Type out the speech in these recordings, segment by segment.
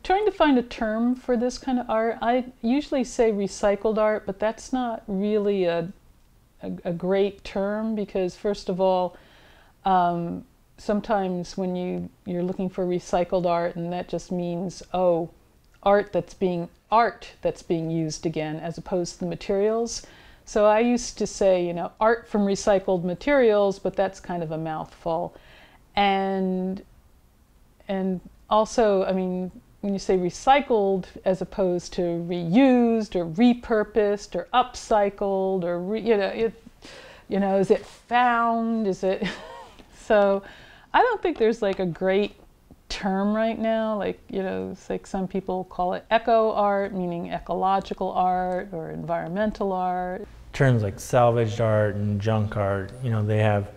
Trying to find a term for this kind of art. I usually say recycled art, but that's not really a great term, because first of all, sometimes when you're looking for recycled art, and that just means, oh, art that's being used again, as opposed to the materials. So I used to say, you know, art from recycled materials, but that's kind of a mouthful. And also, I mean, when you say recycled as opposed to reused or repurposed or upcycled, or is it found? Is it? So I don't think there's like a great term right now. Like, you know, it's like some people call it eco art, meaning ecological art or environmental art. Terms like salvaged art and junk art, you know, they have,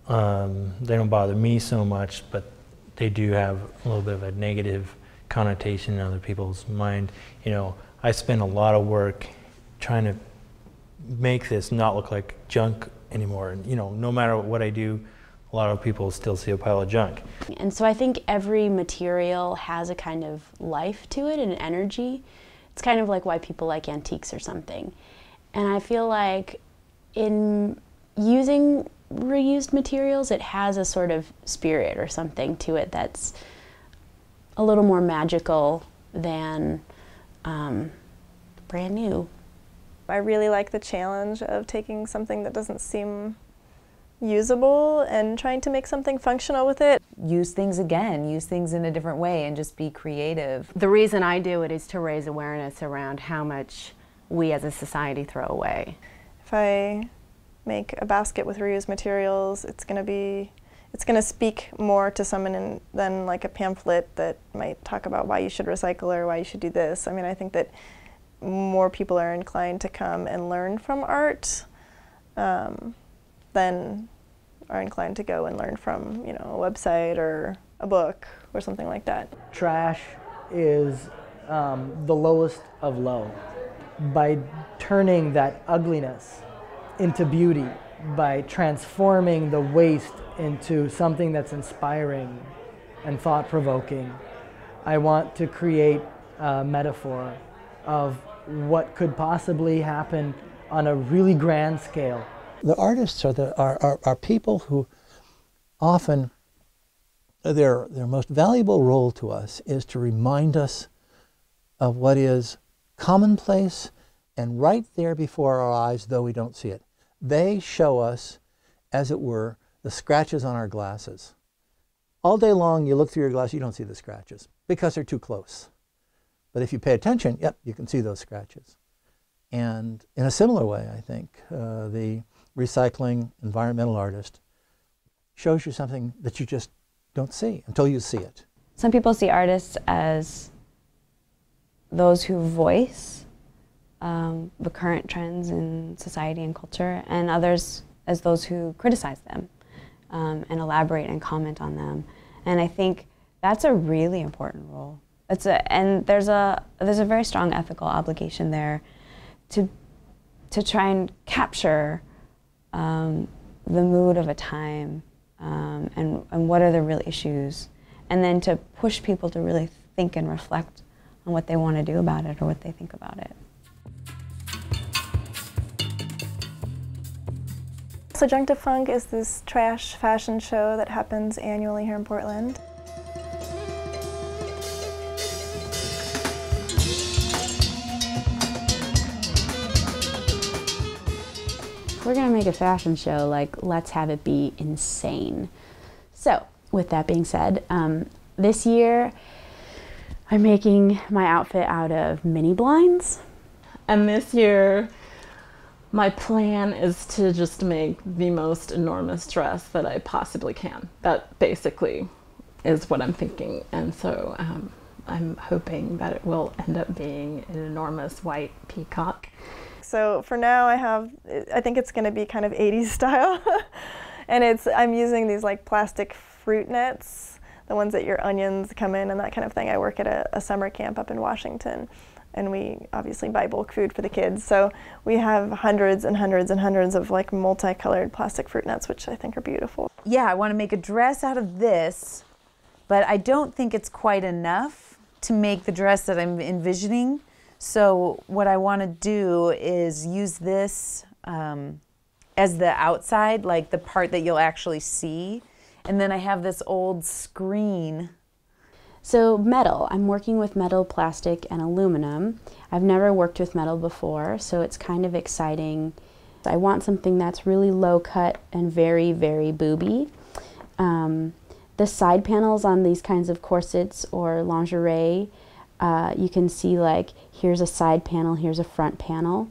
they don't bother me so much, but they do have a little bit of a negative connotation in other people's mind. You know, I spend a lot of work trying to make this not look like junk anymore. And, you know, no matter what I do, a lot of people still see a pile of junk. And so I think every material has a kind of life to it and an energy. It's kind of like why people like antiques or something. And I feel like in using reused materials, it has a sort of spirit or something to it that's a little more magical than brand new. I really like the challenge of taking something that doesn't seem usable and trying to make something functional with it. Use things again, use things in a different way, and just be creative. The reason I do it is to raise awareness around how much we as a society throw away. If I make a basket with reused materials, it's going to speak more to someone than like a pamphlet that might talk about why you should recycle or why you should do this. I mean, I think that more people are inclined to come and learn from art than are inclined to go and learn from, you know, a website or a book or something like that. Trash is the lowest of low. By turning that ugliness into beauty, by transforming the waste into something that's inspiring and thought-provoking, I want to create a metaphor of what could possibly happen on a really grand scale. The artists are people who often, their most valuable role to us is to remind us of what is commonplace and right there before our eyes, though we don't see it. They show us, as it were, the scratches on our glasses. All day long, you look through your glass, you don't see the scratches because they're too close. But if you pay attention, yep, you can see those scratches. And in a similar way, I think, the recycling environmental artist shows you something that you just don't see until you see it. Some people see artists as those who voice the current trends in society and culture, and others as those who criticize them and elaborate and comment on them. And I think that's a really important role. And there's a very strong ethical obligation there to try and capture the mood of a time and what are the real issues, and then to push people to really think and reflect on what they want to do about it or what they think about it. So Junk to Funk is this trash fashion show that happens annually here in Portland. If we're going to make a fashion show, like, let's have it be insane. So with that being said, this year I'm making my outfit out of mini blinds. And this year my plan is to just make the most enormous dress that I possibly can. That basically is what I'm thinking. And so I'm hoping that it will end up being an enormous white peacock. So for now I think it's going to be kind of 80s style. And I'm using these like plastic fruit nets, the ones that your onions come in and that kind of thing. I work at a summer camp up in Washington, and we obviously buy bulk food for the kids. So we have hundreds and hundreds and hundreds of like multicolored plastic fruit nets, which I think are beautiful. Yeah, I want to make a dress out of this, but I don't think it's quite enough to make the dress that I'm envisioning. So what I want to do is use this as the outside, like the part that you'll actually see. And then I have this old screen. So metal, I'm working with metal, plastic, and aluminum. I've never worked with metal before, so it's kind of exciting. I want something that's really low cut and very, very booby. The side panels on these kinds of corsets or lingerie, you can see like, here's a side panel, here's a front panel.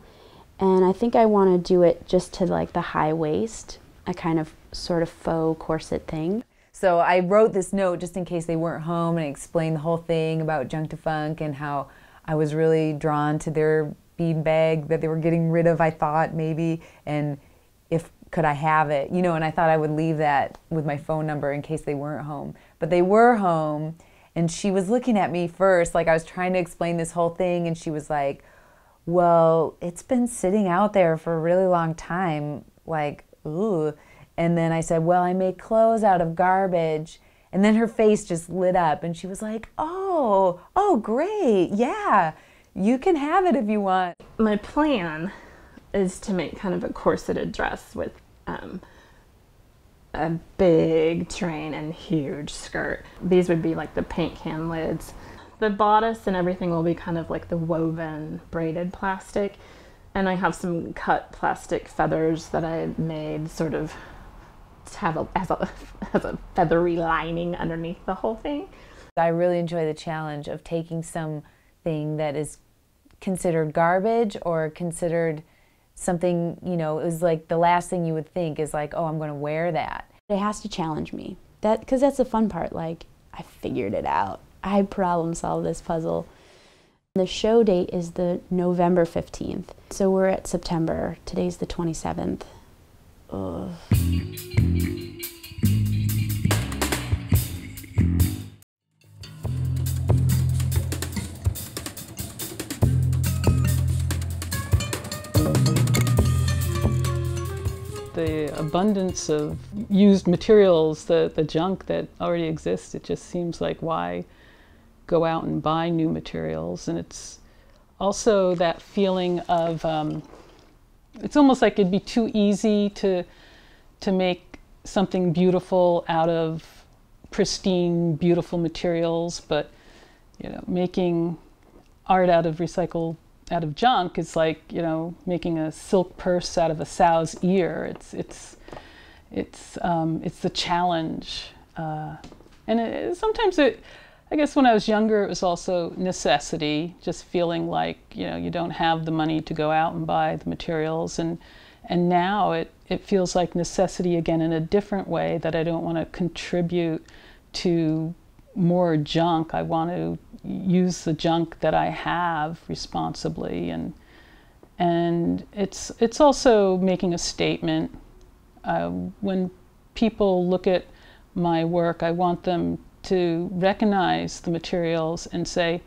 And I think I want to do it just to like the high waist, a kind of sort of faux corset thing. So I wrote this note just in case they weren't home, and I explained the whole thing about Junk to Funk and how I was really drawn to their beanbag that they were getting rid of, I thought maybe, and if could I have it, you know, and I thought I would leave that with my phone number in case they weren't home. But they were home, and she was looking at me first, like I was trying to explain this whole thing, and she was like, well, it's been sitting out there for a really long time, like, ooh. And then I said, well, I make clothes out of garbage. And then her face just lit up, and she was like, oh, great, yeah, you can have it if you want. My plan is to make kind of a corseted dress with a big train and huge skirt. These would be like the paint can lids. The bodice and everything will be kind of like the woven braided plastic. And I have some cut plastic feathers that I made sort of to have as a feathery lining underneath the whole thing. I really enjoy the challenge of taking something that is considered garbage or considered something, you know, it was like the last thing you would think is like, oh, I'm going to wear that. It has to challenge me, because that's the fun part. Like, I figured it out. I problem solved this puzzle. The show date is the November 15th. So we're at September. Today's the 27th. Ugh. The abundance of used materials, the junk that already exists, it just seems like, why go out and buy new materials? And it's also that feeling of, it's almost like it'd be too easy to make something beautiful out of pristine, beautiful materials, but you know, making art out of junk is like, you know, making a silk purse out of a sow's ear. It's the challenge, and sometimes I guess when I was younger, it was also necessity, just feeling like, you know, you don't have the money to go out and buy the materials, and now it feels like necessity again in a different way, that I don't want to contribute to more junk. I want to use the junk that I have responsibly, and it's also making a statement. When people look at my work, I want them to recognize the materials and say,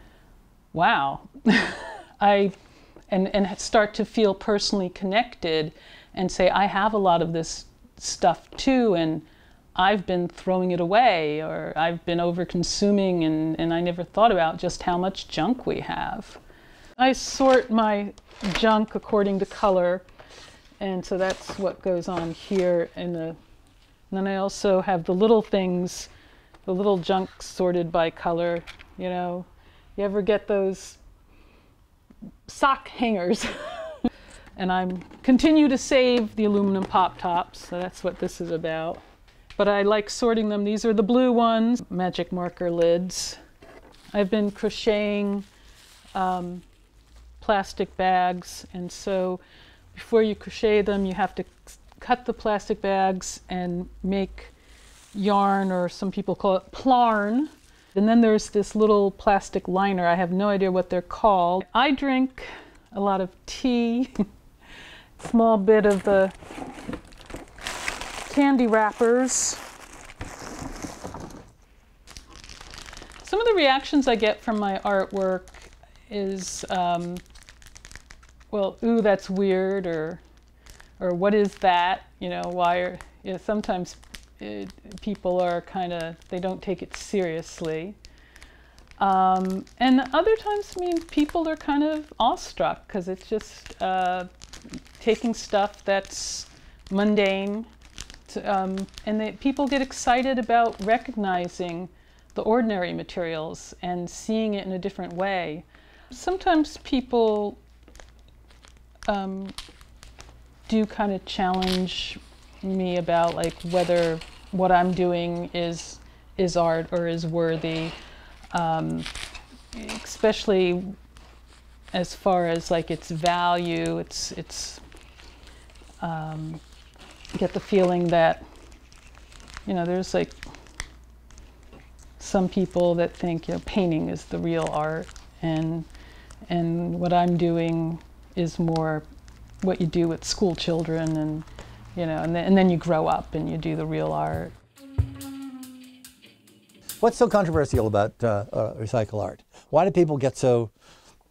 wow, and start to feel personally connected and say, I have a lot of this stuff too, and I've been throwing it away, or I've been over-consuming, and I never thought about just how much junk we have. I sort my junk according to color, and so that's what goes on here. And then I also have the little things, the little junk sorted by color. You know, you ever get those sock hangers? And I continue to save the aluminum pop tops, so that's what this is about. but I like sorting them. These are the blue ones, magic marker lids. I've been crocheting plastic bags, and so before you crochet them, you have to cut the plastic bags and make yarn, or some people call it plarn. And then there's this little plastic liner. I have no idea what they're called. I drink a lot of tea, small bit of the candy wrappers. Some of the reactions I get from my artwork is, well, ooh, that's weird, or what is that? You know, why are, you know, sometimes people are kind of, they don't take it seriously. And other times, I mean, people are kind of awestruck because it's just taking stuff that's mundane, and people get excited about recognizing the ordinary materials and seeing it in a different way. Sometimes people do kind of challenge me about like whether what I'm doing is art or is worthy, especially as far as like its value. It's get the feeling that, you know, there's like some people that think, you know, painting is the real art, and what I'm doing is more what you do with school children, and you know, and then you grow up and you do the real art. What's so controversial about recycle art? Why do people get so,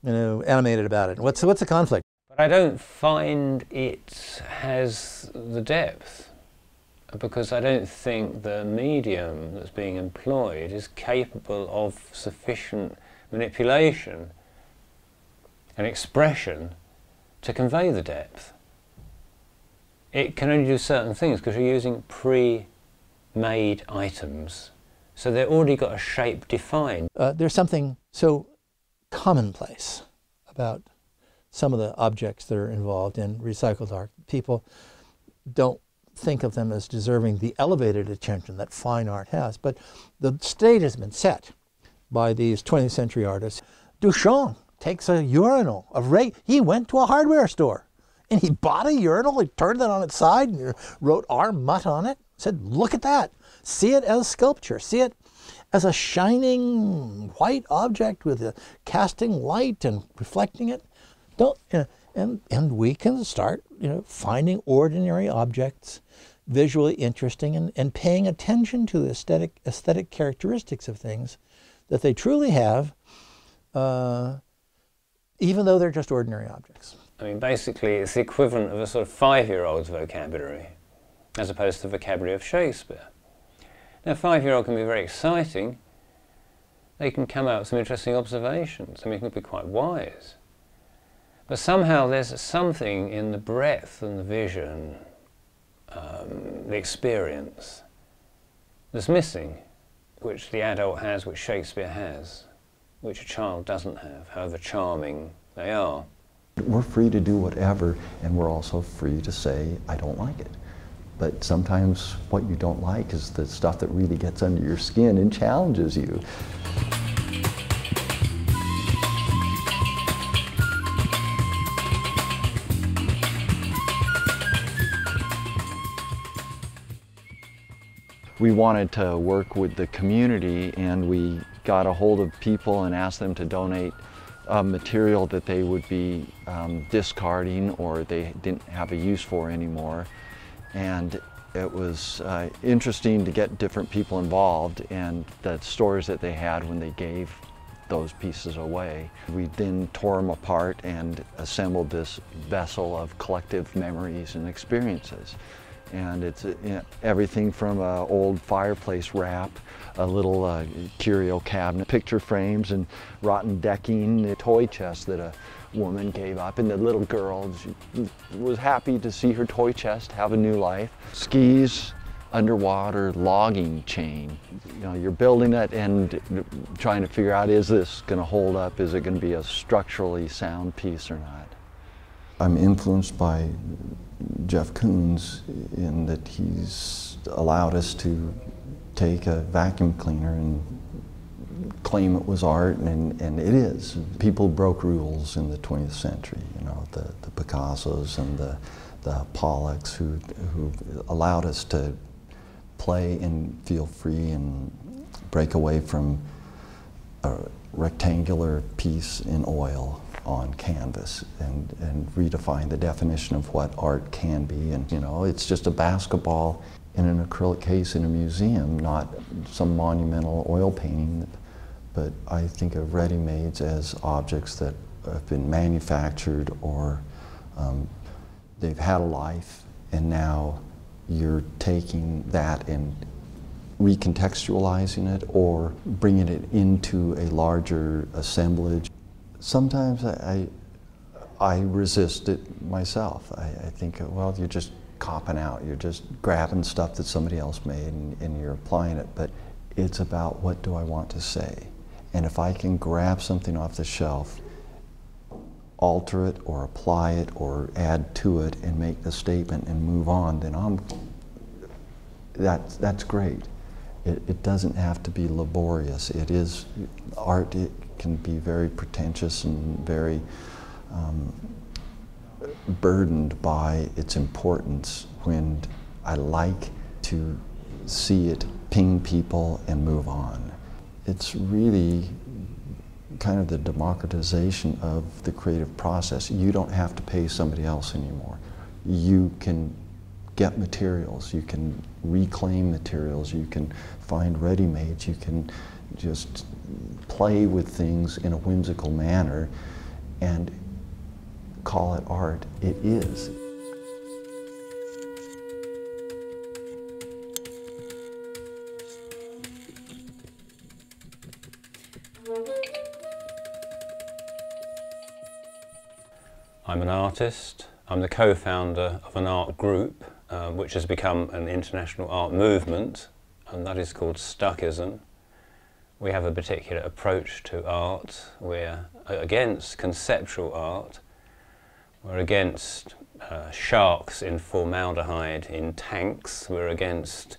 you know, animated about it? What's the conflict? But I don't find it has the depth, because I don't think the medium that's being employed is capable of sufficient manipulation and expression to convey the depth. It can only do certain things because you're using pre-made items, so they've already got a shape defined. There's something so commonplace about some of the objects that are involved in recycled art. People don't think of them as deserving the elevated attention that fine art has, but the stage has been set by these 20th century artists. Duchamp takes a urinal, he went to a hardware store and he bought a urinal, he turned it on its side and wrote "R. Mutt" on it, said, look at that, see it as sculpture, see it as a shining white object with a casting light and reflecting it. And we can start, you know, finding ordinary objects visually interesting and paying attention to the aesthetic characteristics of things that they truly have, even though they're just ordinary objects. I mean, basically, it's the equivalent of a sort of 5-year-old's vocabulary, as opposed to the vocabulary of Shakespeare. Now, a 5-year-old can be very exciting. They can come out with some interesting observations. I mean, they can be quite wise. But somehow there's something in the breadth and the vision, the experience, that's missing, which the adult has, which Shakespeare has, which a child doesn't have, however charming they are. We're free to do whatever, and we're also free to say, I don't like it. But sometimes what you don't like is the stuff that really gets under your skin and challenges you. We wanted to work with the community, and we got a hold of people and asked them to donate material that they would be discarding or they didn't have a use for anymore. And it was interesting to get different people involved and the stories that they had when they gave those pieces away. We then tore them apart and assembled this vessel of collective memories and experiences. And it's everything from an old fireplace wrap, a little curio cabinet, picture frames and rotten decking, a toy chest that a woman gave up, and the little girl, she was happy to see her toy chest have a new life. Skis, underwater logging chain. You know, you're building it and trying to figure out, is this going to hold up? Is it going to be a structurally sound piece or not? I'm influenced by Jeff Koons in that he's allowed us to take a vacuum cleaner and claim it was art, and it is. People broke rules in the 20th century, you know, the Picassos and the Pollocks who allowed us to play and feel free and break away from a rectangular piece in oil on canvas and redefine the definition of what art can be. And you know, it's just a basketball in an acrylic case in a museum, not some monumental oil painting. But I think of ready-mades as objects that have been manufactured, or they've had a life, and now you're taking that and recontextualizing it or bringing it into a larger assemblage. Sometimes I resist it myself. I think, well, you're just copping out. You're just grabbing stuff that somebody else made and you're applying it. But it's about, what do I want to say? And if I can grab something off the shelf, alter it or apply it or add to it and make the statement and move on, then that's great. It doesn't have to be laborious. It is art. It can be very pretentious and very burdened by its importance, when I like to see it ping people and move on. It's really kind of the democratization of the creative process. You don't have to pay somebody else anymore. You can get materials, you can reclaim materials, you can find ready-mades, you can just play with things in a whimsical manner and call it art. It is. I'm an artist. I'm the co-founder of an art group which has become an international art movement, and that is called Stuckism. We have a particular approach to art. We're against conceptual art. We're against sharks in formaldehyde in tanks. We're against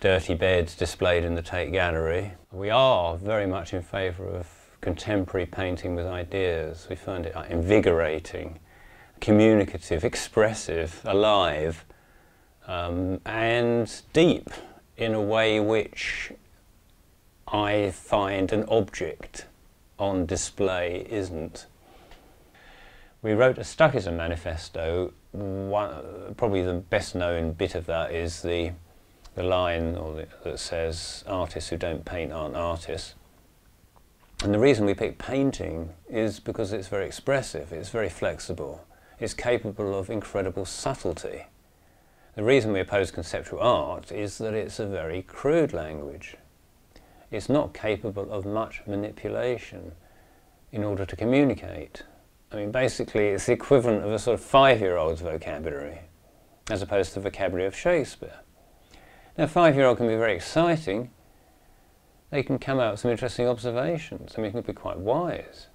dirty beds displayed in the Tate Gallery. We are very much in favour of contemporary painting with ideas. We find it invigorating, communicative, expressive, alive, and deep in a way which I find an object on display isn't. We wrote a Stuckism manifesto. Probably the best known bit of that is the line that says, "Artists who don't paint aren't artists." And the reason we pick painting is because it's very expressive, it's very flexible, it's capable of incredible subtlety. The reason we oppose conceptual art is that it's a very crude language. It's not capable of much manipulation in order to communicate. I mean, basically it's the equivalent of a sort of 5-year-old's vocabulary, as opposed to the vocabulary of Shakespeare. Now, a 5-year-old can be very exciting. They can come out with some interesting observations. I mean, it can be quite wise.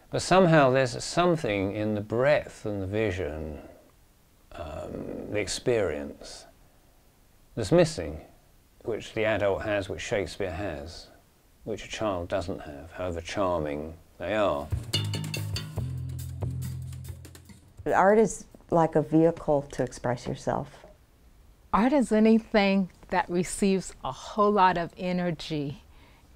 But somehow there's something in the breadth and the vision, the experience, that's missing, which the adult has, which Shakespeare has, which a child doesn't have, however charming they are. Art is like a vehicle to express yourself. Art is anything that receives a whole lot of energy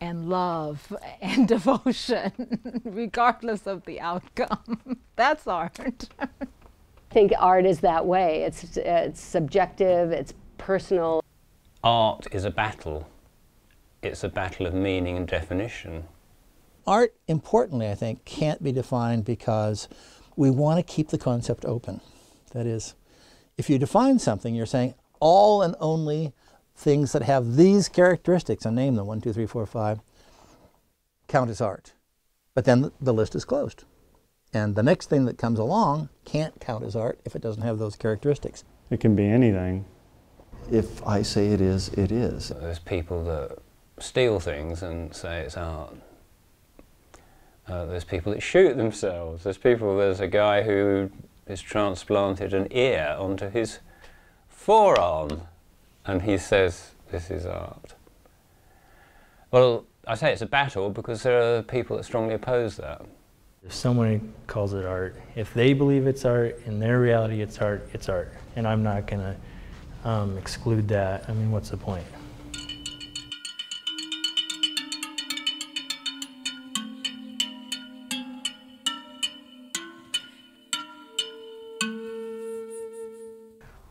and love and devotion, regardless of the outcome. That's art. I think art is that way. It's subjective, it's personal. Art is a battle. It's a battle of meaning and definition. Art, importantly, I think, can't be defined because we want to keep the concept open. That is, if you define something, you're saying all and only things that have these characteristics, and name them, 1, 2, 3, 4, 5, count as art. But then the list is closed. And the next thing that comes along can't count as art if it doesn't have those characteristics. It can be anything. If I say it is, it is. There's people that steal things and say it's art. There's people that shoot themselves. There's a guy who has transplanted an ear onto his forearm. and he says this is art. Well, I say it's a battle because there are people that strongly oppose that. If someone calls it art, if they believe it's art, in their reality it's art, it's art. And I'm not going to exclude that. I mean, what's the point?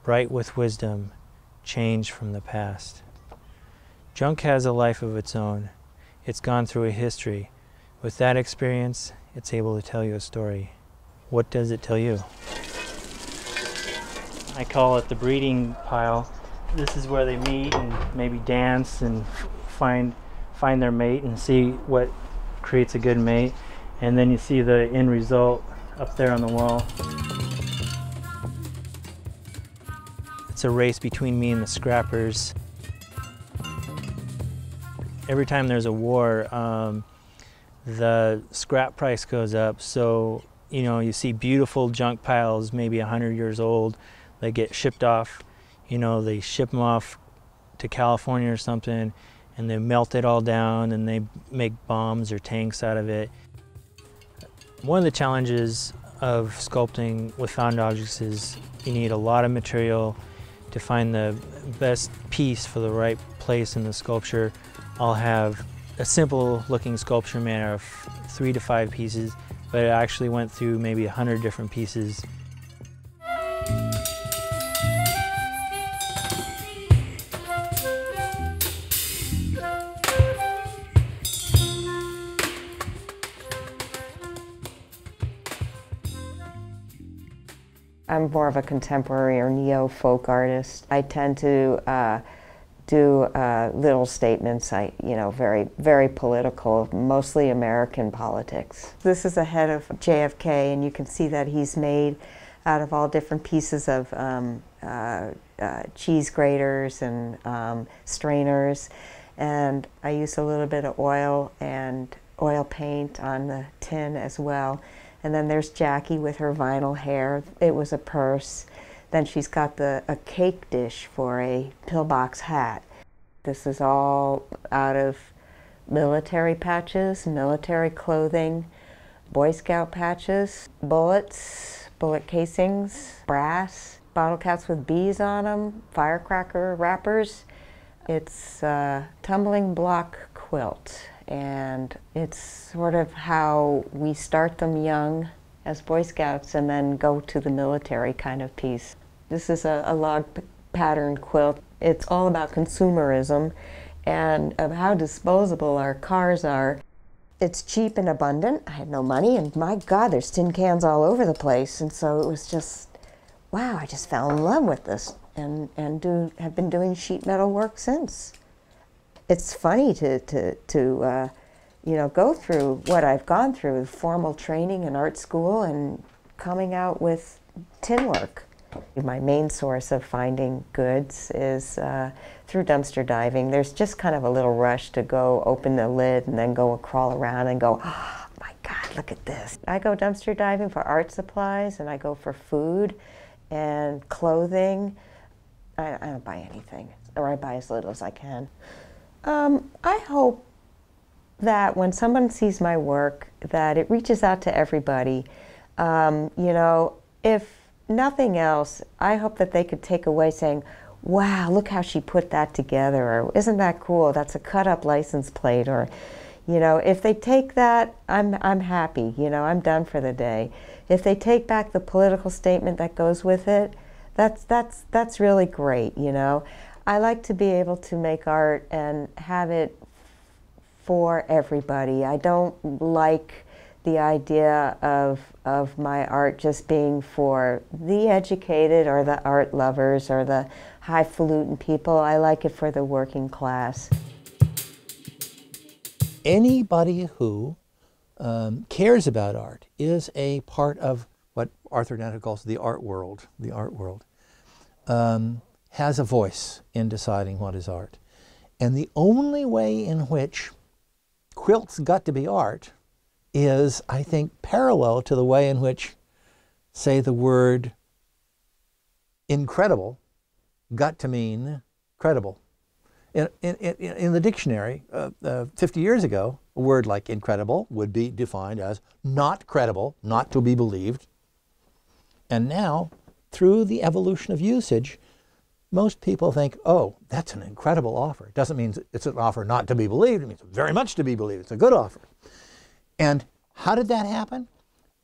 Bright with wisdom, change from the past. Junk has a life of its own. It's gone through a history. With that experience, it's able to tell you a story. What does it tell you? I call it the breeding pile. This is where they meet and maybe dance and find their mate and see what creates a good mate. And then you see the end result up there on the wall. It's a race between me and the scrappers. Every time there's a war, the scrap price goes up. So, you know, you see beautiful junk piles, maybe 100 years old, they get shipped off. You know, they ship them off to California or something, and they melt it all down and they make bombs or tanks out of it. One of the challenges of sculpting with found objects is you need a lot of material to find the best piece for the right place in the sculpture. I'll have a simple looking sculpture made out of 3 to 5 pieces, but it actually went through maybe 100 different pieces. I'm more of a contemporary or neo-folk artist. I tend to do little statements, very, very political, mostly American politics. This is a head of JFK, and you can see that he's made out of all different pieces of cheese graters and strainers. And I use a little bit of oil and oil paint on the tin as well. And then there's Jackie with her vinyl hair. It was a purse. Then she's got a cake dish for a pillbox hat. This is all out of military patches, military clothing, Boy Scout patches, bullets, bullet casings, brass, bottle caps with bees on them, firecracker wrappers. It's a tumbling block quilt, and it's sort of how we start them young as Boy Scouts and then go to the military kind of piece. This is a log pattern quilt. It's all about consumerism and of how disposable our cars are. It's cheap and abundant. I had no money, and my God, there's tin cans all over the place. And so it was just, wow, I just fell in love with this and have been doing sheet metal work since. It's funny to go through what I've gone through, formal training in art school and coming out with tin work. My main source of finding goods is through dumpster diving. There's just kind of a little rush to go open the lid and then go crawl around and go, oh my God, look at this. I go dumpster diving for art supplies, and I go for food and clothing. I don't buy anything, or I buy as little as I can. I hope that when someone sees my work, that it reaches out to everybody. If nothing else, I hope that they could take away saying, wow, look how she put that together, or isn't that cool, that's a cut-up license plate, or, if they take that, I'm happy, I'm done for the day. If they take back the political statement that goes with it, that's really great, I like to be able to make art and have it for everybody. I don't like the idea of my art just being for the educated or the art lovers or the highfalutin people. I like it for the working class. Anybody who cares about art is a part of what Arthur Danta calls the art world. The art world has a voice in deciding what is art. And the only way in which quilts got to be art is, I think, parallel to the way in which, say, the word incredible got to mean credible. In the dictionary, 50 years ago, a word like incredible would be defined as not credible, not to be believed. And now, through the evolution of usage, most people think, oh, that's an incredible offer. It doesn't mean it's an offer not to be believed. It means very much to be believed. It's a good offer. And how did that happen?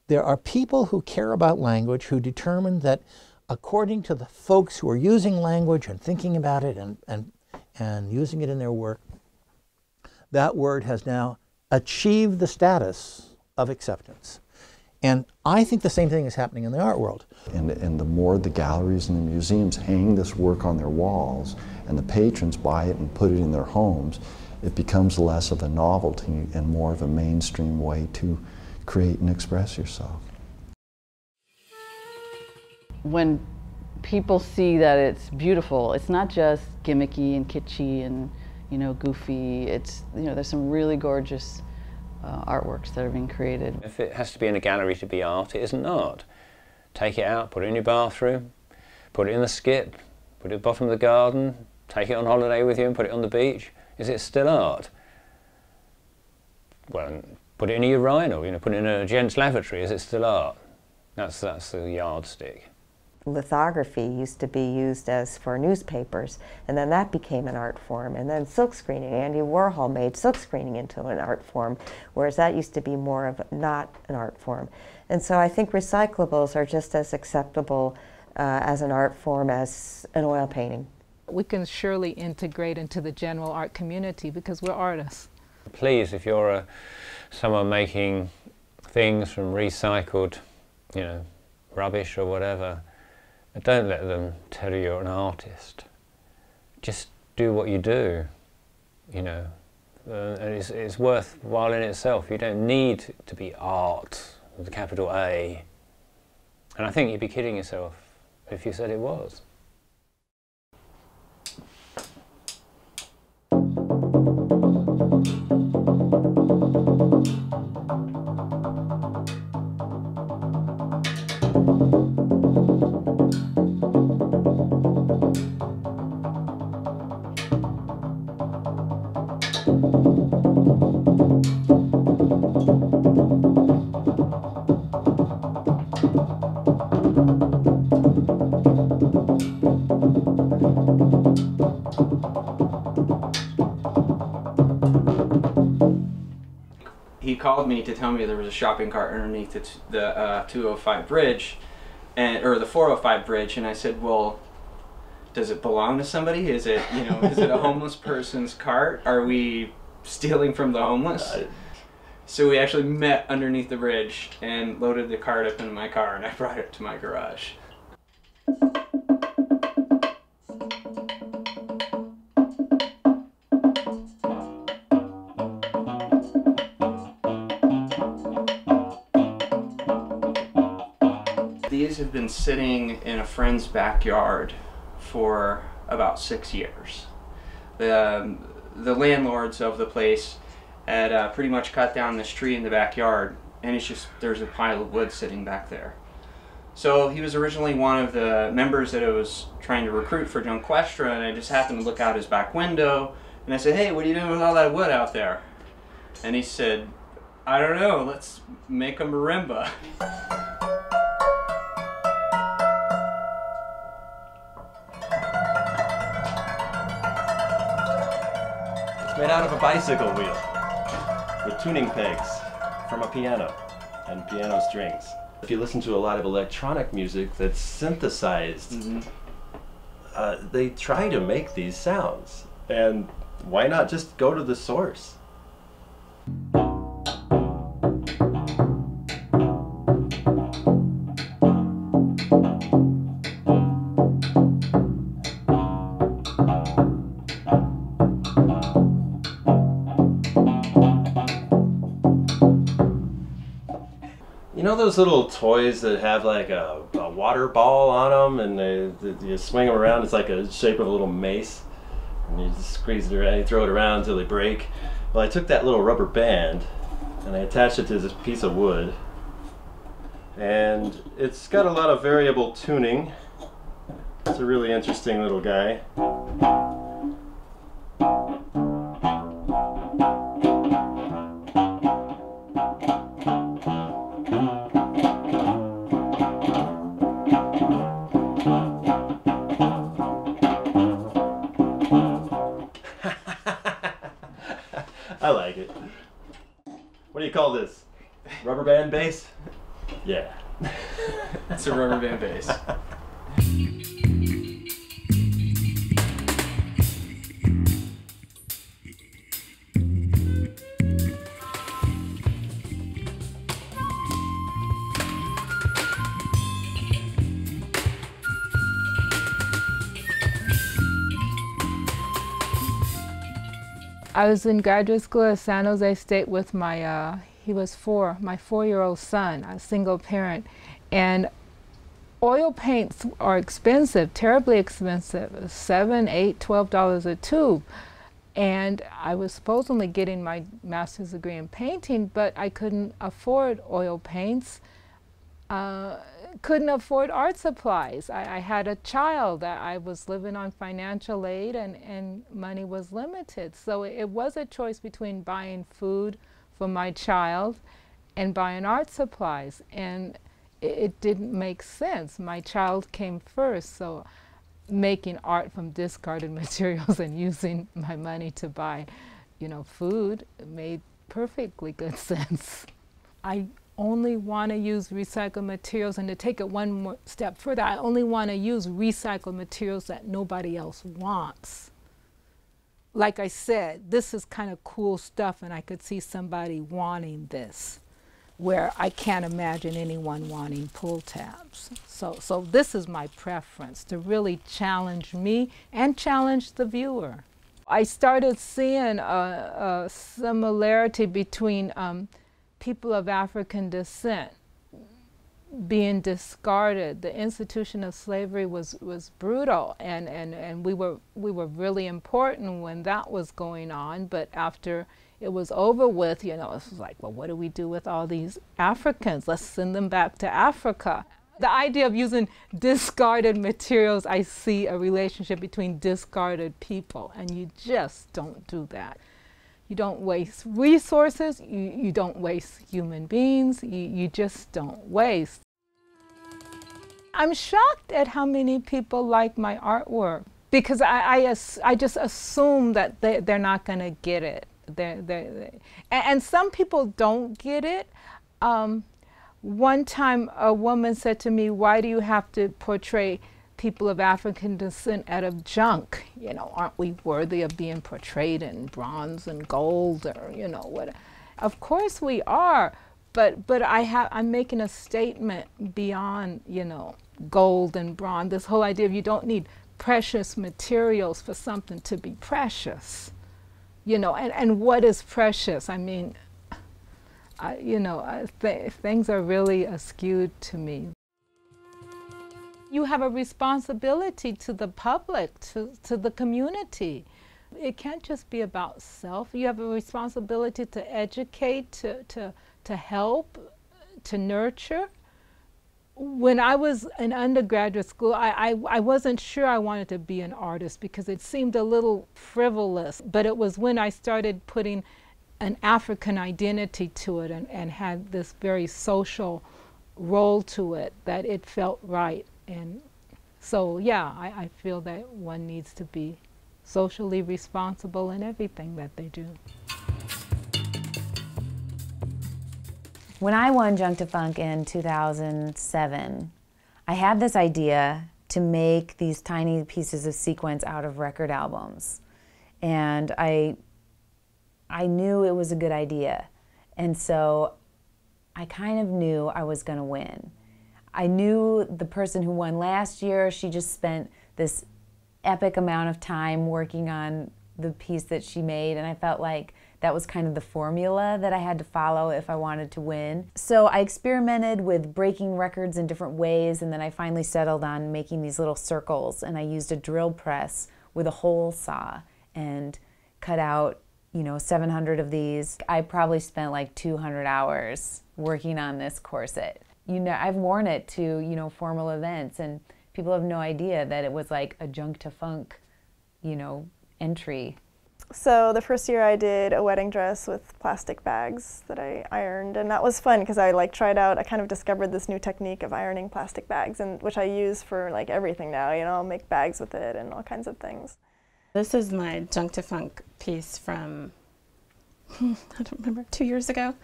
There are people who care about language who determined that according to the folks who are using language and thinking about it and using it in their work, that word has now achieved the status of acceptance. And I think the same thing is happening in the art world. And the more the galleries and the museums hang this work on their walls and the patrons buy it and put it in their homes, it becomes less of a novelty and more of a mainstream way to create and express yourself. When people see that it's beautiful, it's not just gimmicky and kitschy and, you know, goofy. It's, you know, there's some really gorgeous artworks that are being created. If it has to be in a gallery to be art, it isn't art. Take it out, put it in your bathroom, put it in the skip, put it at the bottom of the garden, take it on holiday with you and put it on the beach. Is it still art? Well, put it in a urinal, you know, put it in a gents' lavatory. Is it still art? That's the yardstick. Lithography used to be used as for newspapers, and then that became an art form. And then silk screening, Andy Warhol made silk screening into an art form, whereas that used to be more of not an art form. And so I think recyclables are just as acceptable as an art form as an oil painting. We can surely integrate into the general art community because we're artists. Please, if you're someone making things from recycled, you know, rubbish or whatever, don't let them tell you you're an artist. Just do what you do, you know. And it's worthwhile in itself. You don't need to be art with a capital A. And I think you'd be kidding yourself if you said it was. He called me to tell me there was a shopping cart underneath the 205 bridge, or the 405 bridge, and I said, well, does it belong to somebody? Is it, you know, is it a homeless person's cart? Are we stealing from the homeless? So we actually met underneath the bridge and loaded the cart up into my car, and I brought it to my garage. These have been sitting in a friend's backyard for about 6 years. The landlords of the place had pretty much cut down this tree in the backyard, and it's just, there's a pile of wood sitting back there. So he was originally one of the members that I was trying to recruit for Junquestra, and I just happened to look out his back window, and I said, hey, what are you doing with all that wood out there? And he said, I don't know, let's make a marimba. Made out of a bicycle wheel with tuning pegs from a piano and piano strings. If you listen to a lot of electronic music that's synthesized, they try to make these sounds. And why not just go to the source? You know those little toys that have like a water ball on them, and you swing them around? It's like a shape of a little mace, and you just squeeze it around, you throw it around until they break. Well, I took that little rubber band and I attached it to this piece of wood, and it's got a lot of variable tuning. It's a really interesting little guy. I like it. What do you call this? Rubber band bass? Yeah. It's a rubber band bass. I was in graduate school at San Jose State with my, he was my 4-year-old son, a single parent. And oil paints are expensive, terribly expensive, $7, $8, $12 a tube. And I was supposedly getting my master's degree in painting, but I couldn't afford oil paints. Couldn't afford art supplies. I had a child. I was living on financial aid and money was limited. So it was a choice between buying food for my child and buying art supplies. And it didn't make sense. My child came first. So making art from discarded materials and using my money to buy, food made perfectly good sense. I only want to use recycled materials, and to take it one more step further, I only want to use recycled materials that nobody else wants. Like I said, this is kind of cool stuff, and I could see somebody wanting this, where I can't imagine anyone wanting pull tabs. So this is my preference, to really challenge me and challenge the viewer. I started seeing a similarity between people of African descent being discarded. The institution of slavery was brutal, and we were really important when that was going on. But after it was over with, it was like, well, what do we do with all these Africans? Let's send them back to Africa. The idea of using discarded materials, I see a relationship between discarded people, and you just don't do that. You don't waste resources, you don't waste human beings, you just don't waste. I'm shocked at how many people like my artwork, because I just assume that they're not going to get it. And some people don't get it. One time a woman said to me, why do you have to portray people of African descent out of junk? Aren't we worthy of being portrayed in bronze and gold, or what? Of course we are, but I'm making a statement beyond gold and bronze. This whole idea of you don't need precious materials for something to be precious, and what is precious? I mean, things are really askewed to me. You have a responsibility to the public, to the community. It can't just be about self. You have a responsibility to educate, to help, to nurture. When I was in undergraduate school, I wasn't sure I wanted to be an artist because it seemed a little frivolous. But it was when I started putting an African identity to it and had this very social role to it that it felt right. And so, yeah, I feel that one needs to be socially responsible in everything that they do. When I won Junk to Funk in 2007, I had this idea to make these tiny pieces of sequence out of record albums. And I knew it was a good idea. And so I kind of knew I was going to win. I knew the person who won last year, she just spent this epic amount of time working on the piece that she made, and I felt like that was kind of the formula that I had to follow if I wanted to win. So I experimented with breaking records in different ways, and then I finally settled on making these little circles, and I used a drill press with a hole saw and cut out 700 of these. I probably spent like 200 hours working on this corset. I've worn it to, formal events, and people have no idea that it was like a Junk to Funk, entry. So the first year I did a wedding dress with plastic bags that I ironed, and that was fun because I tried out, I kind of discovered this new technique of ironing plastic bags, and which I use for everything now, I'll make bags with it and all kinds of things. This is my Junk to Funk piece from I don't remember, 2 years ago.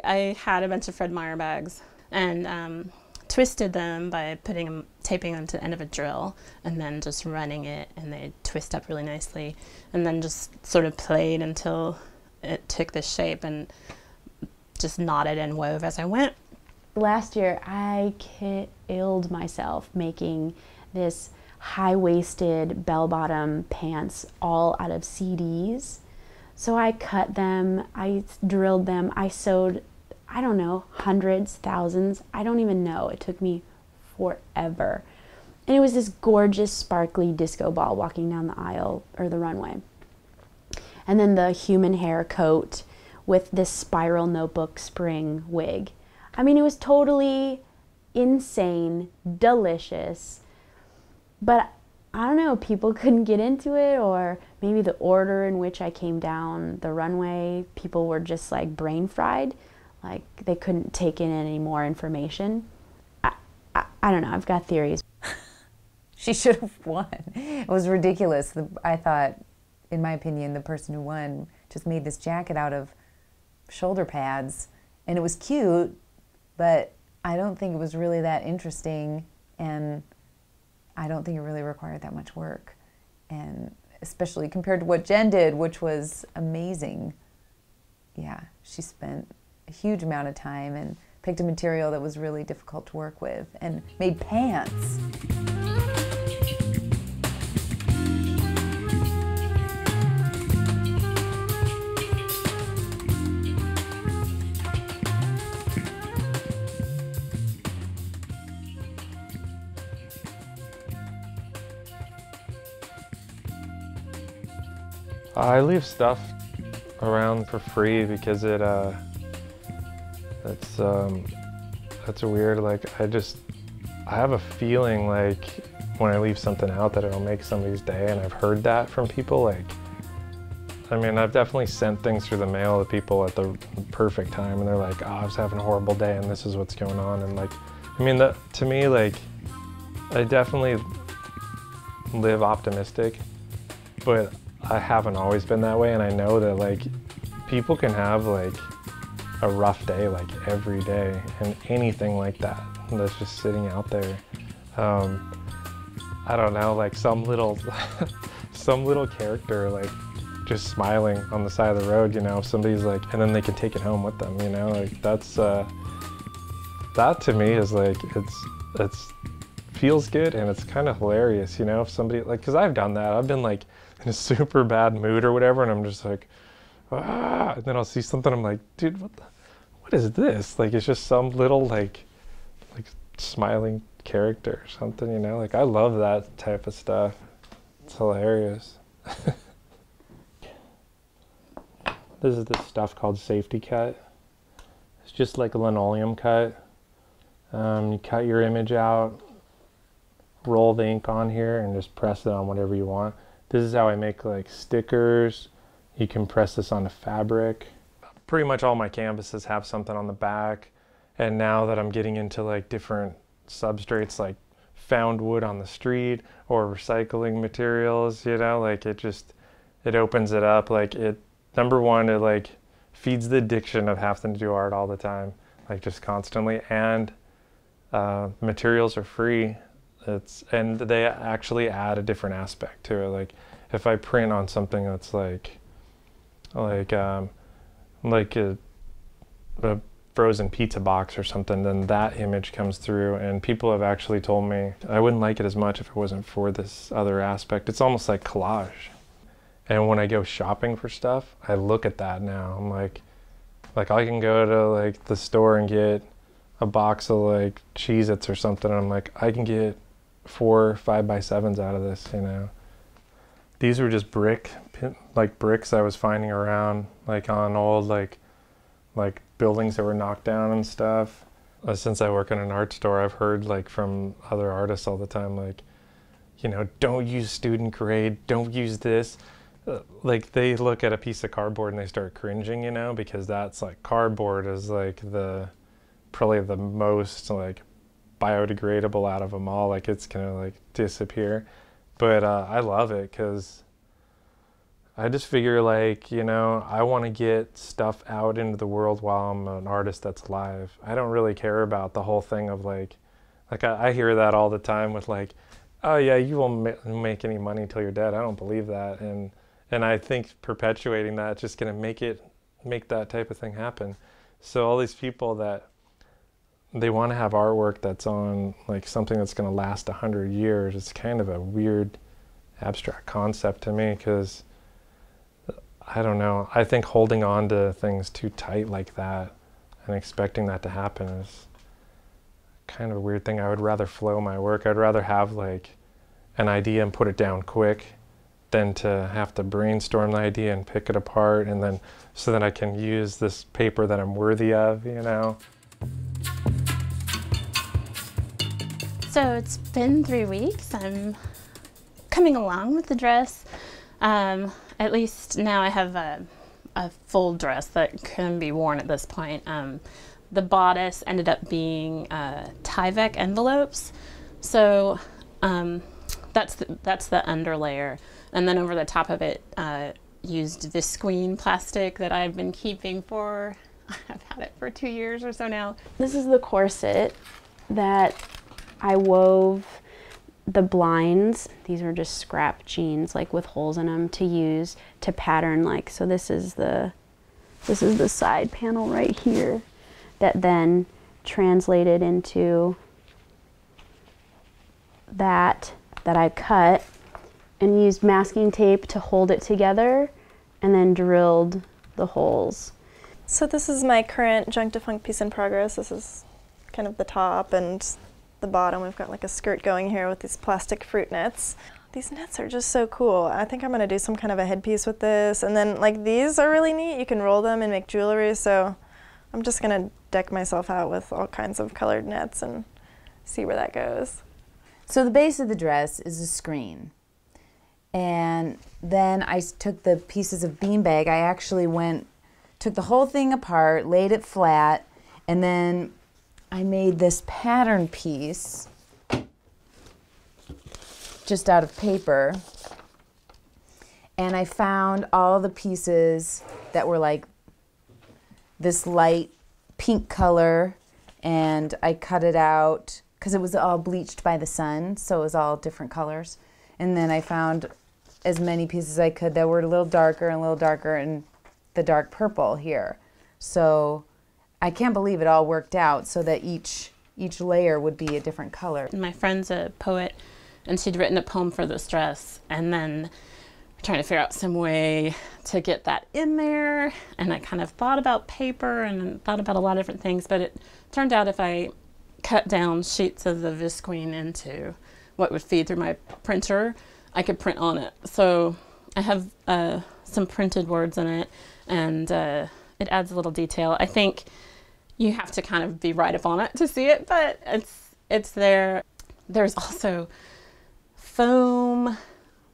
I had a bunch of Fred Meyer bags and twisted them by taping them to the end of a drill and then just running it, and they twist up really nicely, and then just sort of played until it took this shape and just knotted and wove as I went. Last year I killed myself making this high-waisted bell-bottom pants all out of CDs. So I cut them, I drilled them, I sewed, I don't know, hundreds, thousands, I don't even know. It took me forever. And it was this gorgeous, sparkly disco ball walking down the aisle or the runway. And then the human hair coat with this spiral notebook spring wig. I mean, it was totally insane, delicious, but I don't know, people couldn't get into it, or maybe the order in which I came down the runway, people were just like brain fried, like they couldn't take in any more information. I don't know, I've got theories. She should have won. It was ridiculous. I thought, in my opinion, the person who won just made this jacket out of shoulder pads, and it was cute, but I don't think it was really that interesting, and I don't think it really required that much work, and especially compared to what Jen did, which was amazing. Yeah, she spent a huge amount of time and picked a material that was really difficult to work with and made pants. I leave stuff around for free because that's weird. Like I have a feeling like when I leave something out that it'll make somebody's day, and I've heard that from people. Like, I mean, I've definitely sent things through the mail to people at the perfect time, and they're like, "Oh, I was having a horrible day, and this is what's going on." And like, I mean, to me, like, I definitely live optimistic, but I haven't always been that way, and I know that like people can have like a rough day like every day, and anything like that that's just sitting out there. I don't know, like some little character like just smiling on the side of the road, you know, if somebody's like, and then they can take it home with them, you know, like that's that to me is like it's feels good, and it's kind of hilarious, you know, if somebody like, because I've done that, I've been like in a super bad mood or whatever, and I'm just like, ah, and then I'll see something, I'm like, dude, what is this? Like, it's just some little like smiling character or something, you know, like I love that type of stuff. It's hilarious. This is this stuff called safety cut. It's just like a linoleum cut. You cut your image out, roll the ink on here, and just press it on whatever you want. This is how I make like stickers. You can press this onto fabric. Pretty much all my canvases have something on the back. And now that I'm getting into like different substrates like found wood on the street or recycling materials, you know, like it opens it up. Like number one, it like feeds the addiction of having to do art all the time, like just constantly. And materials are free. And they actually add a different aspect to it. Like if I print on something that's like a frozen pizza box or something, then that image comes through, and people have actually told me I wouldn't like it as much if it wasn't for this other aspect. It's almost like collage. And when I go shopping for stuff, I look at that now. I'm like I can go to like the store and get a box of like Cheez-Its or something, and I'm like, I can get 4 5x7s out of this, you know. These were just bricks I was finding around, like on old like buildings that were knocked down and stuff. Since I work in an art store, I've heard like from other artists all the time, like, you know, don't use student grade, don't use this. Like they look at a piece of cardboard and they start cringing, you know, because that's like cardboard is like probably the most like biodegradable out of them all. Like it's gonna like disappear, but I love it because I just figure, like, you know, I want to get stuff out into the world while I'm an artist that's alive. I don't really care about the whole thing of like I hear that all the time with like, oh yeah, you won't make any money till you're dead. I don't believe that, and I think perpetuating that is just going to make that type of thing happen. So all these people that they want to have artwork that's on like something that's going to last 100 years, it's kind of a weird abstract concept to me, because I don't know. I think holding on to things too tight like that and expecting that to happen is kind of a weird thing. I would rather flow my work. I'd rather have like an idea and put it down quick than to have to brainstorm the idea and pick it apart, and then so that I can use this paper that I'm worthy of, you know. So it's been 3 weeks. I'm coming along with the dress. At least now I have a full dress that can be worn at this point. The bodice ended up being Tyvek envelopes, so that's the underlayer, and then over the top of it used visqueen plastic that I've been keeping for, I've had it for 2 years or so now. This is the corset that I wove the blinds. These are just scrap jeans, like with holes in them, to use to pattern, like, so this is the side panel right here that then translated into that I cut and used masking tape to hold it together and then drilled the holes. So this is my current Junk to Funk piece in progress. This is kind of the top and the bottom. We've got like a skirt going here with these plastic fruit nets. These nets are just so cool. I think I'm gonna do some kind of a headpiece with this. And then like these are really neat. You can roll them and make jewelry. So I'm just gonna deck myself out with all kinds of colored nets and see where that goes. So the base of the dress is a screen. And then I took the pieces of beanbag. I actually took the whole thing apart, laid it flat, and then I made this pattern piece just out of paper, and I found all the pieces that were like this light pink color, and I cut it out because it was all bleached by the sun, so it was all different colors. And then I found as many pieces as I could that were a little darker and the dark purple here. So I can't believe it all worked out so that each layer would be a different color. My friend's a poet, and she'd written a poem for this dress, and then trying to figure out some way to get that in there. And I kind of thought about paper and thought about a lot of different things, but it turned out if I cut down sheets of the visqueen into what would feed through my printer, I could print on it. So I have some printed words in it, and it adds a little detail. I think you have to kind of be right up on it to see it, but it's there. There's also foam,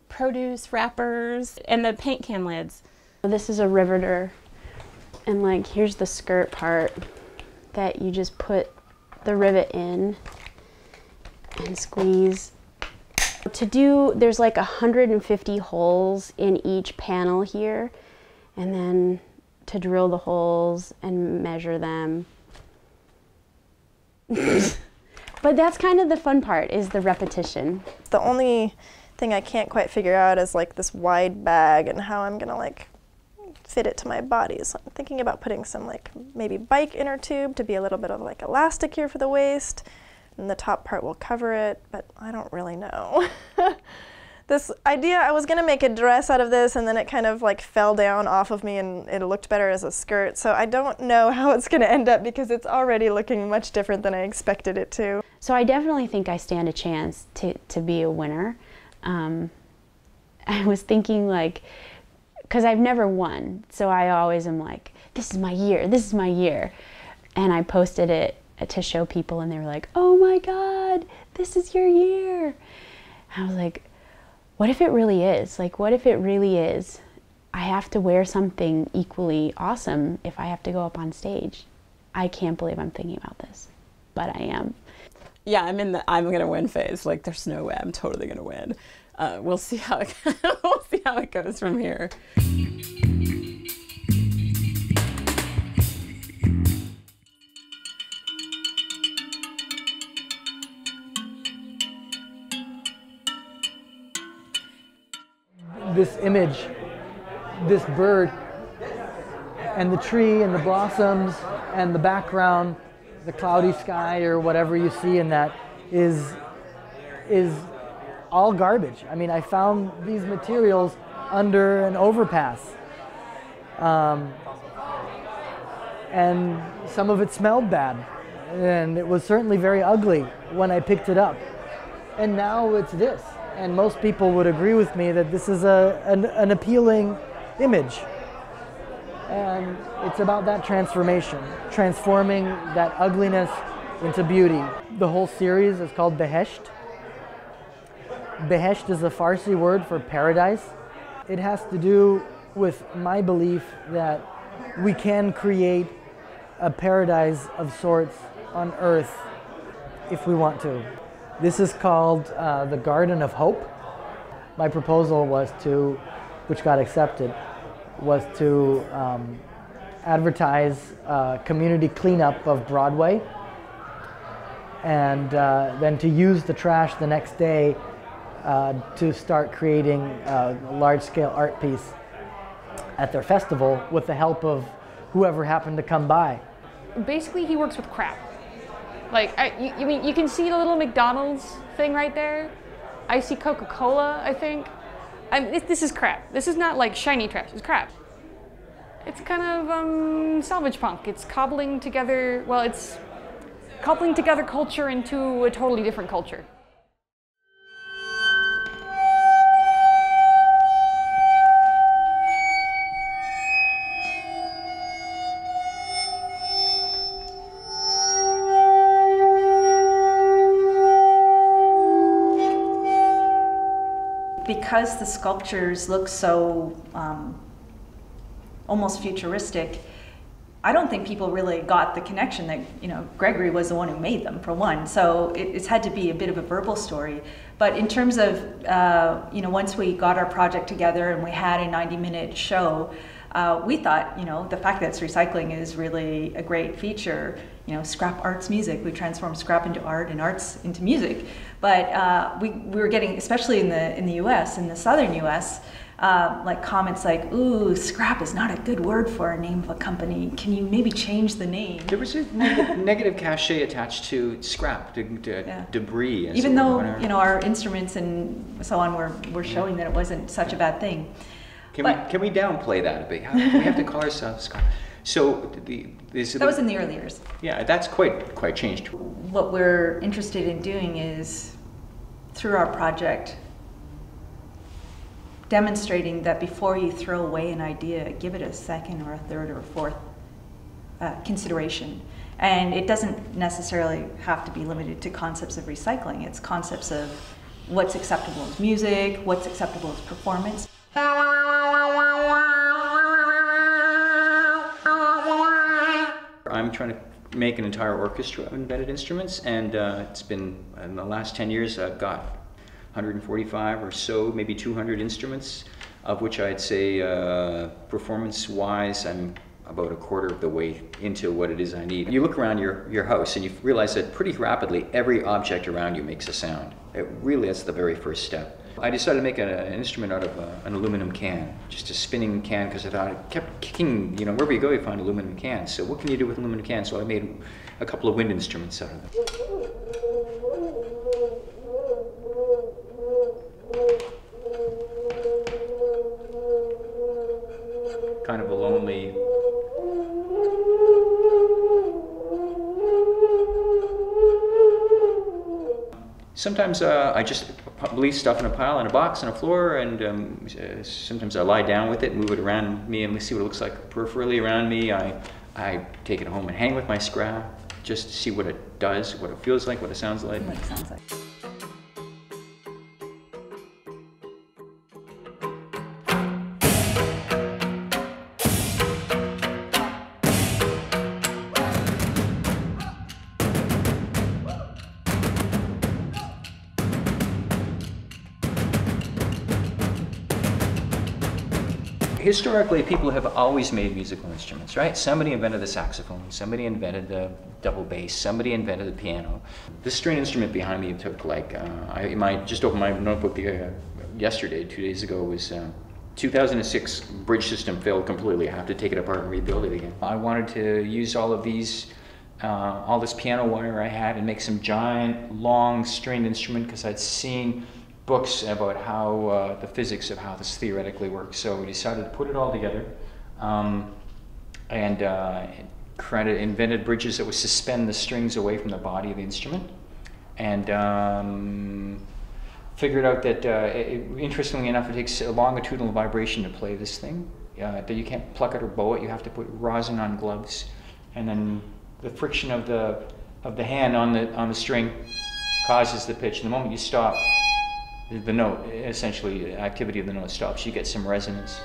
produce wrappers, and the paint can lids. This is a riveter, and like here's the skirt part that you just put the rivet in and squeeze. There's like 150 holes in each panel here, and then to drill the holes and measure them. But that's kind of the fun part, is the repetition. The only thing I can't quite figure out is like this wide bag and how I'm gonna like fit it to my body. So I'm thinking about putting some like maybe bike inner tube to be a little bit of like elastic here for the waist, and the top part will cover it, but I don't really know. This idea, I was gonna make a dress out of this, and then it kind of like fell down off of me and it looked better as a skirt. So I don't know how it's gonna end up because it's already looking much different than I expected it to. So I definitely think I stand a chance to be a winner. I was thinking like, because I've never won, so I always am like, this is my year, this is my year. And I posted it to show people, and they were like, oh my God, this is your year. I was like, what if it really is? Like, what if it really is? I have to wear something equally awesome if I have to go up on stage. I can't believe I'm thinking about this, but I am. Yeah, I'm gonna win phase. Like, there's no way I'm totally gonna win. We'll see how it how it goes from here. This image, this bird, and the tree and the blossoms and the background, the cloudy sky or whatever you see in that is all garbage. I mean, I found these materials under an overpass. And some of it smelled bad. And it was certainly very ugly when I picked it up. And now it's this. And most people would agree with me that this is an appealing image. And it's about that transformation, transforming that ugliness into beauty. The whole series is called Behesht. Behesht is a Farsi word for paradise. It has to do with my belief that we can create a paradise of sorts on earth if we want to. This is called the Garden of Hope. My proposal was to, which got accepted, was to advertise community cleanup of Broadway, and then to use the trash the next day to start creating a large-scale art piece at their festival with the help of whoever happened to come by. Basically, he works with crap. Like, I mean, you can see the little McDonald's thing right there. I see Coca-Cola, I think. This is crap. This is not like shiny trash, it's crap. It's kind of salvage punk. It's cobbling together, well, it's cobbling together culture into a totally different culture. Because the sculptures look so almost futuristic, I don't think people really got the connection that, you know, Gregory was the one who made them, for one. So it's had to be a bit of a verbal story. But in terms of, you know, once we got our project together and we had a 90-minute show, we thought, you know, the fact that it's recycling is really a great feature. You know, ScrapArtsMusic, we transformed scrap into art and arts into music. But we were getting, especially in the U.S., in the southern U.S., like comments like, "Ooh, scrap is not a good word for a name of a company. Can you maybe change the name?" There was a negative cachet attached to scrap, to debris. As even though, you know, our instruments and so on were showing that it wasn't such a bad thing. Can we downplay that a bit? We have to call ourselves scrap. So that was in the early years. Yeah, that's quite changed. What we're interested in doing is, through our project, demonstrating that before you throw away an idea, give it a second or a third or a fourth consideration. And it doesn't necessarily have to be limited to concepts of recycling. It's concepts of what's acceptable as music, what's acceptable as performance. I'm trying to make an entire orchestra of embedded instruments, and it's been, in the last 10 years, I've got 145 or so, maybe 200 instruments, of which I'd say performance-wise, I'm about a quarter of the way into what it is I need. You look around your house and you realize that pretty rapidly every object around you makes a sound. It really is the very first step. I decided to make an instrument out of an aluminum can, just a spinning can, because I thought it kept kicking, you know, wherever you go you find aluminum cans. So what can you do with aluminum cans? So I made a couple of wind instruments out of them. Kind of a lonely... Sometimes I just leave stuff in a pile in a box on a floor, and sometimes I lie down with it, move it around me, and see what it looks like peripherally around me. I take it home and hang with my scrap just to see what it does, what it feels like, what it sounds like. What it sounds like. historically, people have always made musical instruments, right? Somebody invented the saxophone, somebody invented the double bass, somebody invented the piano. This string instrument behind me took like, I just opened my notebook yesterday, 2 days ago, was 2006 bridge system failed completely. I have to take it apart and rebuild it again. I wanted to use all of these, all this piano wire I had and make some giant, long stringed instrument because I'd seen books about how the physics of how this theoretically works. So we decided to put it all together and invented bridges that would suspend the strings away from the body of the instrument, and figured out that, interestingly enough, it takes a longitudinal vibration to play this thing. That you can't pluck it or bow it. You have to put rosin on gloves, and then the friction of the hand on the string causes the pitch. And the moment you stop, the note, essentially, the activity of the note stops. You get some resonance.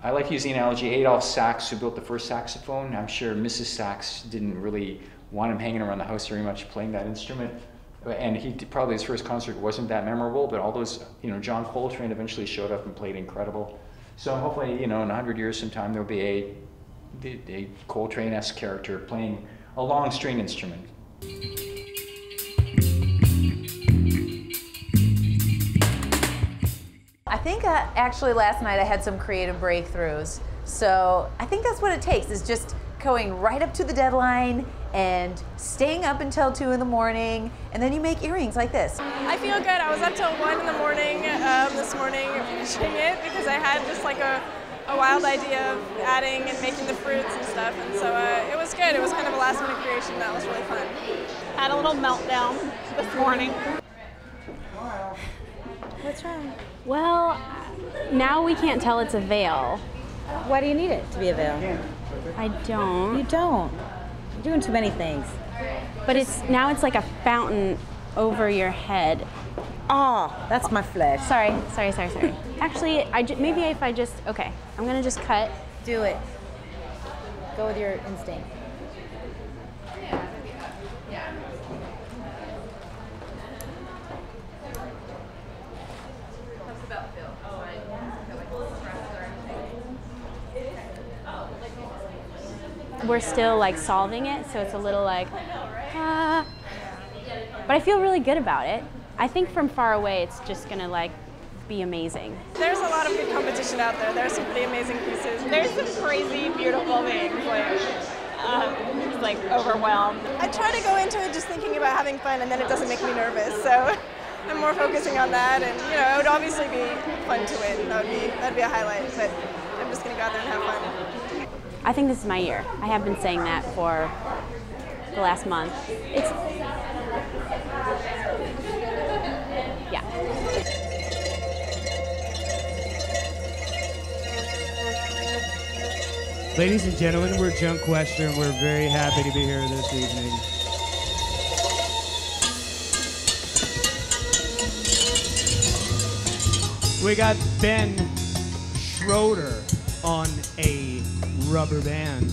I like using the analogy, Adolph Sax, who built the first saxophone. I'm sure Mrs. Sax didn't really want him hanging around the house very much playing that instrument. And probably his first concert wasn't that memorable, but all those, John Coltrane eventually showed up and played incredible. So hopefully, in 100 years sometime, there'll be a Coltrane-esque character playing a long string instrument. I think actually last night I had some creative breakthroughs. So I think that's what it takes, is just going right up to the deadline and staying up until 2 in the morning, and then you make earrings like this. I feel good. I was up till 1 in the morning this morning finishing it because I had just like a wild idea of adding and making the fruits and stuff, and so it was good. It was kind of a last minute creation that was really fun. Had a little meltdown this morning. What's wrong? Well, now we can't tell it's a veil. Why do you need it to be a veil? I don't. You don't. You're doing too many things. But now it's like a fountain over your head. Oh, that's my flesh. Sorry. Actually, okay, I'm gonna just cut. Do it. Go with your instinct. We're still like solving it, so it's a little like, but I feel really good about it. I think from far away, it's just gonna like be amazing. There's a lot of good competition out there. There's some pretty amazing pieces. There's some crazy, beautiful things. Just like overwhelmed. I try to go into it just thinking about having fun, and then it doesn't make me nervous. So I'm more focusing on that, and it would obviously be fun to win. That'd be a highlight. But I'm just gonna go out there and have fun. I think this is my year. I have been saying that for the last month. Yeah. Ladies and gentlemen, we're Junk Quester, and we're very happy to be here this evening. We got Ben Schroeder on a rubber band.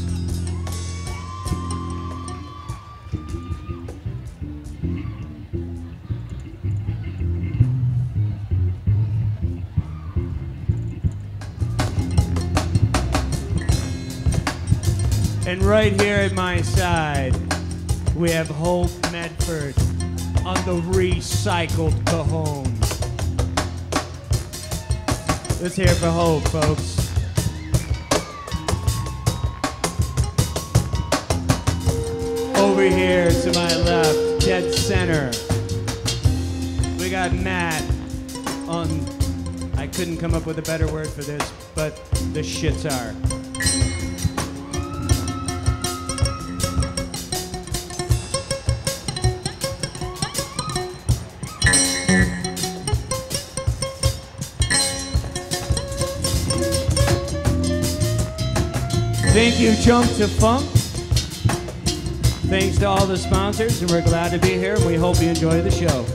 And right here at my side, we have Hope Medford on the recycled cajon. Let's hear it for Hope, folks. Over here to my left, dead center. We got Matt on, I couldn't come up with a better word for this, but the shits are. Thank you, Jump to Funk. Thanks to all the sponsors, and we're glad to be here, and we hope you enjoy the show.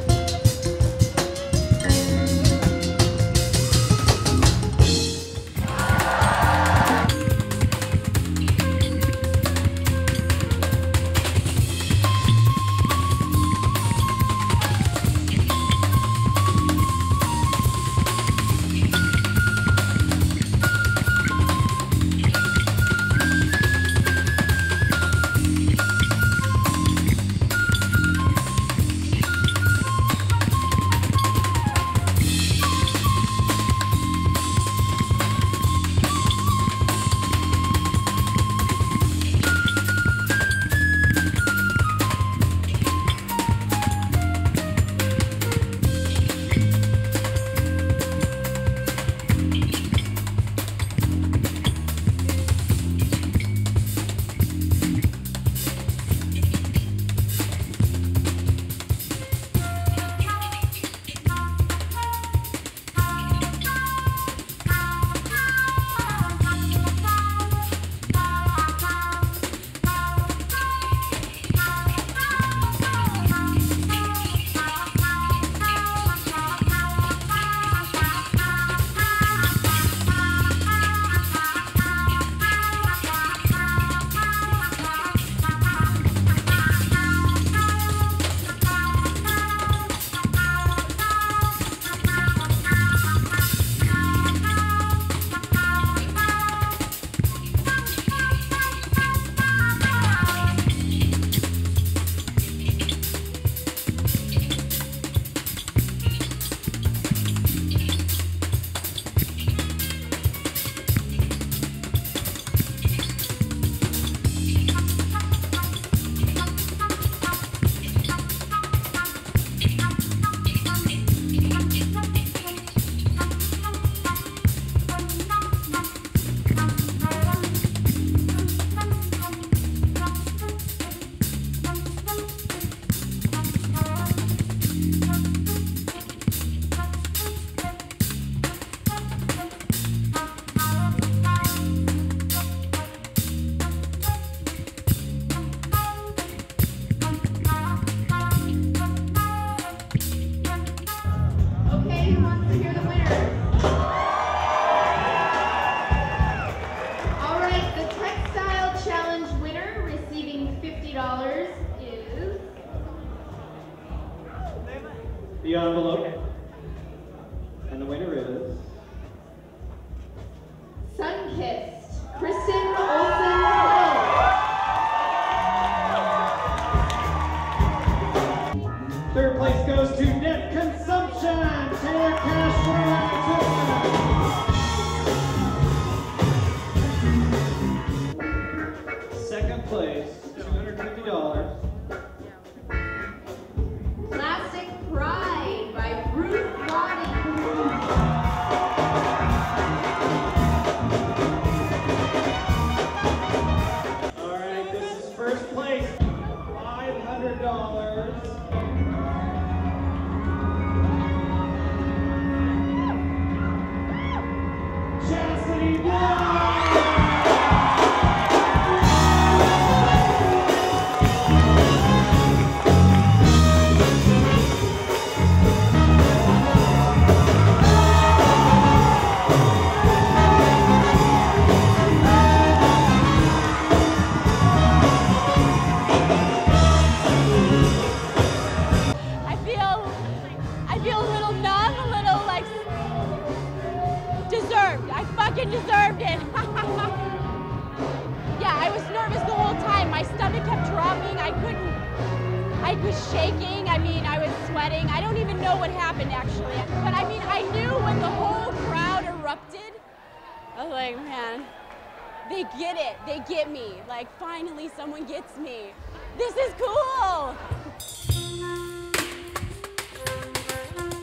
the envelope. And the winner is... Sun-Kissed, Kristen Olson-Huddle. Third place goes to Net Consumption, Taylor Cash. Second place, $250. Plastic Pride by Ruth Lottie. All right, this is first place, $500. Chastity Blood! I feel a little numb, a little like deserved. I fucking deserved it. Yeah, I was nervous the whole time. My stomach kept dropping. I was shaking. I mean, I was sweating. I don't even know what happened actually. But I mean, I knew when the whole crowd erupted, I was like, man, they get it. They get me. Like, finally someone gets me. This is cool.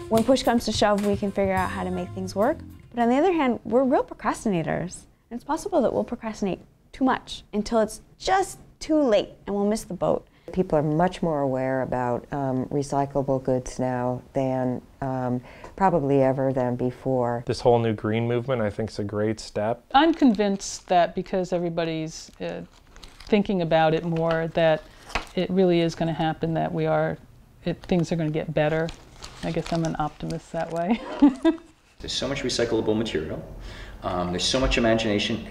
When push comes to shove, we can figure out how to make things work. But on the other hand, we're real procrastinators. And it's possible that we'll procrastinate too much until it's just too late and we'll miss the boat. People are much more aware about recyclable goods now than probably ever than before. This whole new green movement, I think, is a great step. I'm convinced that because everybody's thinking about it more, that it really is going to happen, that things are going to get better. I guess I'm an optimist that way. There's so much recyclable material. There's so much imagination.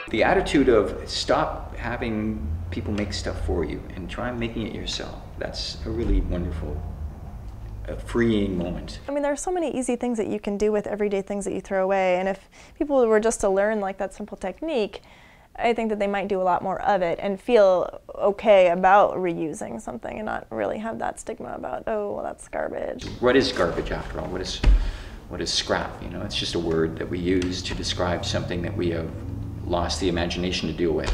The attitude of stop having people make stuff for you and try making it yourself. That's a really wonderful, freeing moment. I mean, there are so many easy things that you can do with everyday things that you throw away, and if people were just to learn like that simple technique, I think that they might do a lot more of it and feel okay about reusing something and not really have that stigma about, oh, well, that's garbage. What is garbage after all? What is scrap? You know, it's just a word that we use to describe something that we have lost the imagination to deal with.